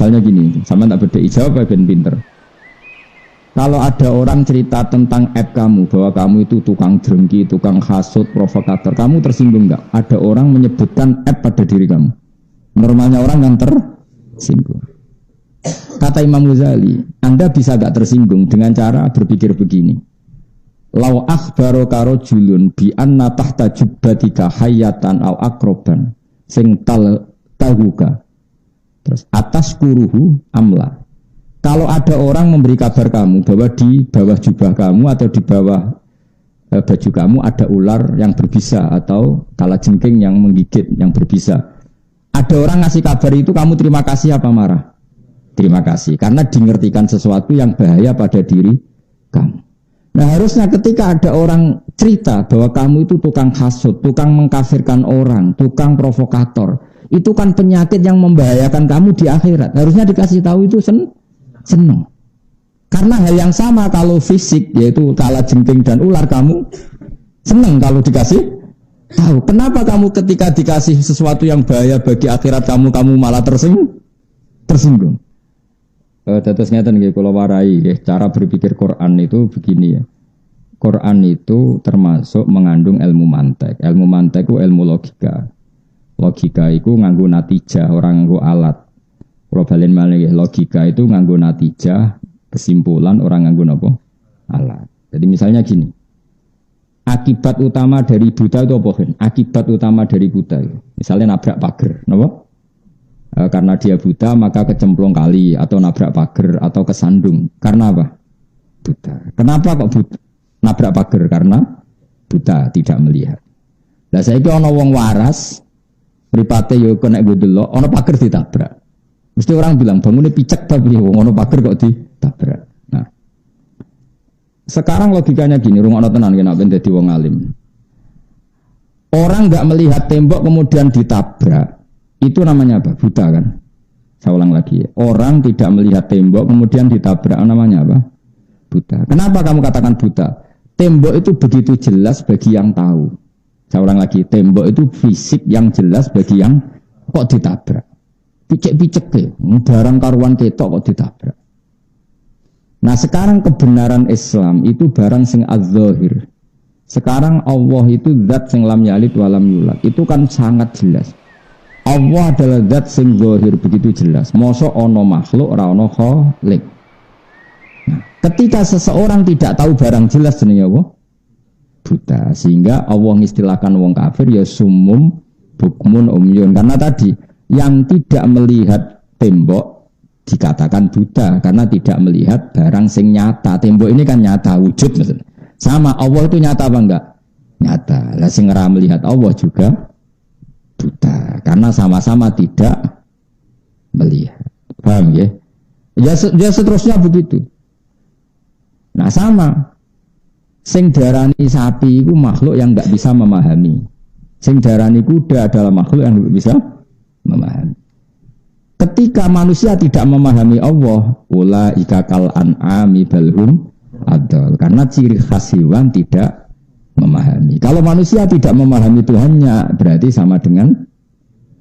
Misalnya gini, sama tak beda jawab ben pinter. Kalau ada orang cerita tentang app kamu, bahwa kamu itu tukang drengki, tukang hasut, provokator, kamu tersinggung nggak? Ada orang menyebutkan app pada diri kamu. Normalnya orang yang tersinggung. Kata Imam Ghazali, Anda bisa nggak tersinggung dengan cara berpikir begini. Lau akhbaraka rajulun bi anna tahta jubbatika hayatan au akroban sing tahuka. Terus atas kuruhu amla. Kalau ada orang memberi kabar kamu bahwa di bawah jubah kamu atau di bawah baju kamu ada ular yang berbisa atau kalajengking yang menggigit, yang berbisa. Ada orang ngasih kabar itu, kamu terima kasih apa marah? Terima kasih, karena dingertikan sesuatu yang bahaya pada diri kamu. Nah harusnya ketika ada orang cerita bahwa kamu itu tukang hasut, tukang mengkafirkan orang, tukang provokator, itu kan penyakit yang membahayakan kamu di akhirat. Harusnya dikasih tahu itu senang. Karena hal yang sama kalau fisik, yaitu kalajengking dan ular, kamu senang kalau dikasih tahu. Kenapa kamu ketika dikasih sesuatu yang bahaya bagi akhirat kamu malah tersinggung? Terus ngeten nggih kula warai nggih, cara berpikir Quran itu begini ya. Quran itu termasuk mengandung ilmu mantek. Ilmu mantek itu ilmu logika. Logika itu nganggo natijah, orang nganggo alat. Probalen malih logika itu nganggo natijah, kesimpulan, orang nganggo napa? Alat. Jadi misalnya gini. Akibat utama dari buta itu apa kan? Akibat utama dari buta. Misalnya nabrak pagar, napa? Karena dia buta maka kecemplung kali atau nabrak pagar atau kesandung. Karena apa? Buta. Kenapa kok buta? Nabrak pagar karena buta, tidak melihat. Lah saiki ana wong waras, mripate yo kena ndelok, ana pagar ditabrak. Mesti orang bilang bangunnya picek tapi ngono pager kok ditabrak. Nah, sekarang logikanya gini, rungokno tenan yen nek dadi wong alim. Orang nggak melihat tembok kemudian ditabrak, itu namanya apa? Buta kan? Saya ulang lagi. Orang tidak melihat tembok kemudian ditabrak, namanya apa? Buta. Kenapa kamu katakan buta? Tembok itu begitu jelas bagi yang tahu. Saya ulang lagi. Tembok itu fisik yang jelas bagi yang kok ditabrak. Picek-picek ke, barang karuan ketok kok ditabrak. Nah sekarang kebenaran Islam itu barang sing az-zahir. Sekarang Allah itu zat sing lam yalid wa lam yulad. Itu kan sangat jelas. Allah adalah zat sing zahir, begitu jelas. Mosok ono makhluk ora ono khalik. Nah, ketika seseorang tidak tahu barang jelas jenenge apa? Buta. Sehingga Allah ngistilahkan wong kafir ya sumum bukmun umyun. Karena tadi yang tidak melihat tembok dikatakan buta karena tidak melihat barang sing nyata. Tembok ini kan nyata wujud maksudnya. Sama Allah itu nyata apa enggak? Nyata. Lah sing ora melihat Allah juga buta karena sama-sama tidak melihat. Paham ya? Ya seterusnya begitu. Nah sama. Sing darani sapi itu makhluk yang enggak bisa memahami. Sing darani kuda adalah makhluk yang enggak bisa memahami. Ketika manusia tidak memahami Allah, ulaika kal an'ami balhum adall. Karena ciri khas hewan tidak memahami. Kalau manusia tidak memahami Tuhannya, berarti sama dengan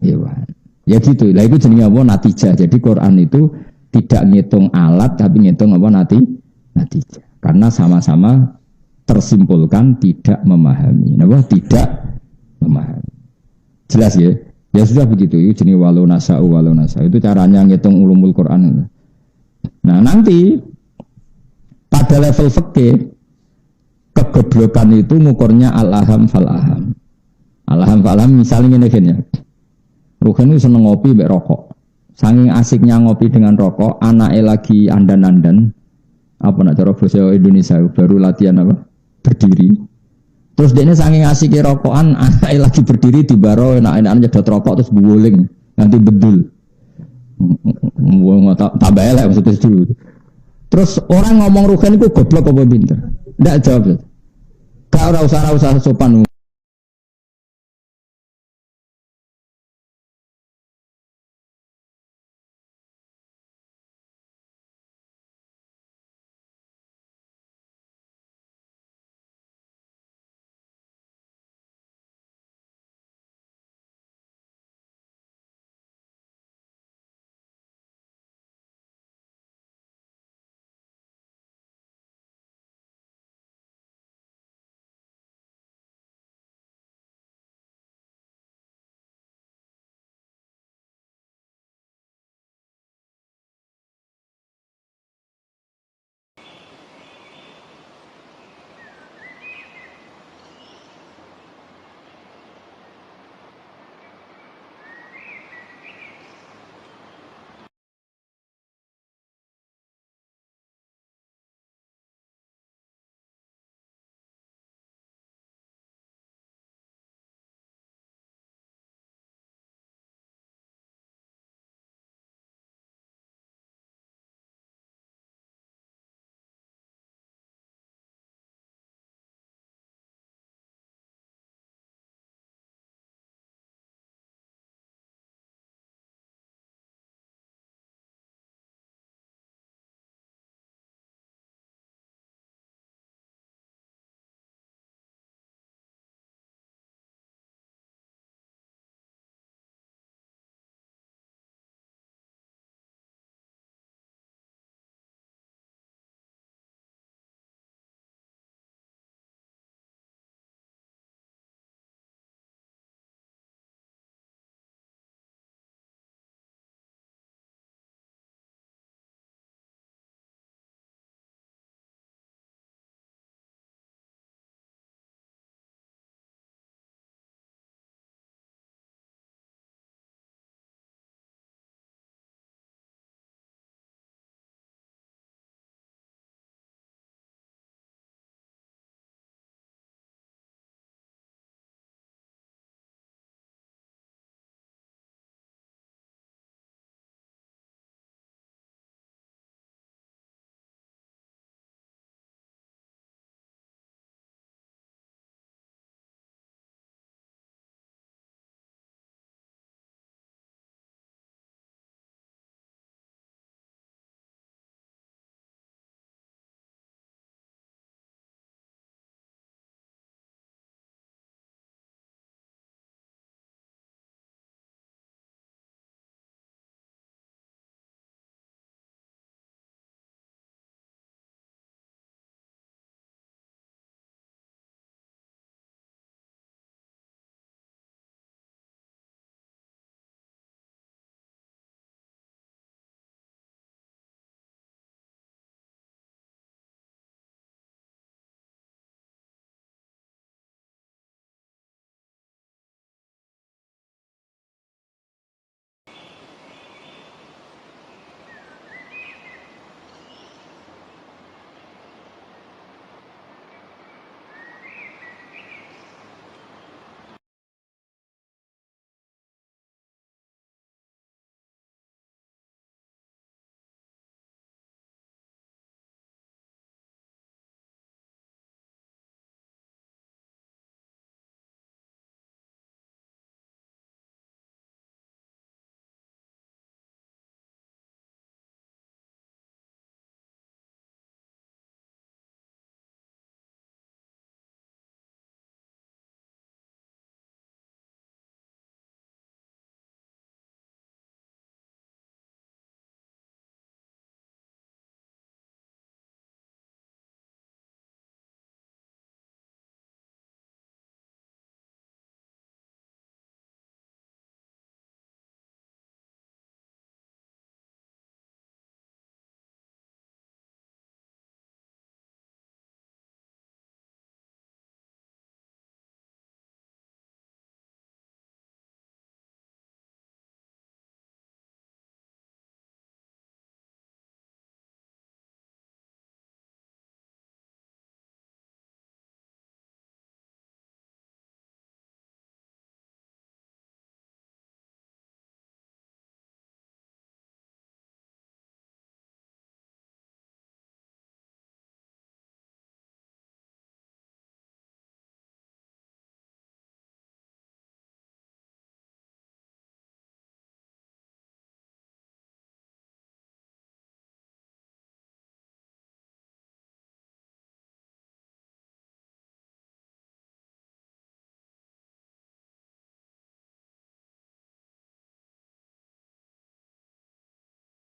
hewan. Ya gitu. Lah itu jenenge apa? Natijah. Jadi Quran itu tidak ngitung alat tapi ngitung apa natijah. Karena sama-sama tersimpulkan tidak memahami. Napa? Tidak memahami. Jelas ya? Ya sudah begitu, itu jenis walau nasa. Itu caranya ngitung ulumul Quran. Nah nanti pada level fikih kegoblokan itu ngukurnya al-aham fal-aham. Al-aham fal-aham misalnya ini ya. Ruhen itu seneng ngopi mbek rokok. Saking asiknya ngopi dengan rokok, anaknya lagi andan-andan. Apa nak cara bahasa Indonesia baru latihan apa? Berdiri. Terus dia ini saking asiknya rokokan, anaknya lagi berdiri di baro, enak-enak nyedot rokok terus guling, nanti bedul. Tambah elek maksudnya dulu. Terus orang ngomong Ruhen itu goblok apa pinter? Nggak jawab. Gak usah sopan.